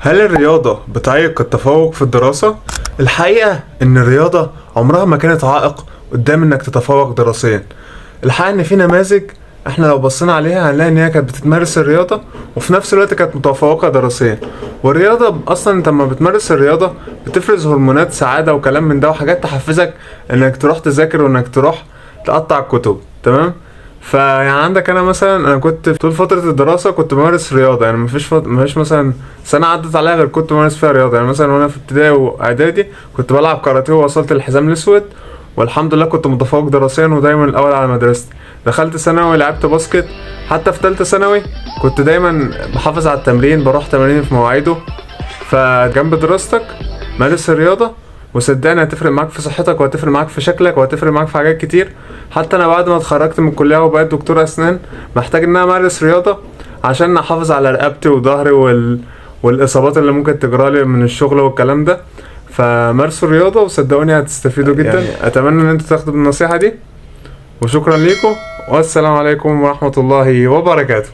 هل الرياضة بتعيق التفوق في الدراسة؟ الحقيقة إن الرياضة عمرها ما كانت عائق قدام إنك تتفوق دراسيا. الحقيقة إن في نماذج إحنا لو بصينا عليها هنلاقي إن هي كانت بتتمارس الرياضة وفي نفس الوقت كانت متفوقة دراسيا. والرياضة أصلا أنت لما بتمارس الرياضة بتفرز هرمونات سعادة وكلام من ده وحاجات تحفزك إنك تروح تذاكر وإنك تروح تقطع الكتب. تمام؟ فيعني عندك انا مثلا، انا كنت طول فتره الدراسه كنت بمارس رياضه، يعني مفيش مثلا سنه عدت عليا غير كنت بمارس فيها رياضه. يعني مثلا وانا في ابتدائي واعدادي كنت بلعب كاراتيه ووصلت للحزام الاسود، والحمد لله كنت متفوق دراسيا ودايما الاول على مدرستي. دخلت ثانوي لعبت باسكت، حتى في ثالثه ثانوي كنت دايما بحافظ على التمرين، بروح تمارين في مواعيده. فجنب دراستك مارس الرياضه، وصدقني هتفرق معاك في صحتك وهتفرق معاك في شكلك وهتفرق معاك في حاجات كتير. حتى انا بعد ما اتخرجت من الكليه وبقيت دكتور اسنان محتاج ان انا امارس رياضه عشان احافظ على رقبتي وظهري والاصابات اللي ممكن تجرالي من الشغل والكلام ده. فمارسوا الرياضه وصدقوني هتستفيدوا جدا. يعني اتمنى ان انتوا تاخدوا بالنصيحه دي، وشكرا ليكم والسلام عليكم ورحمه الله وبركاته.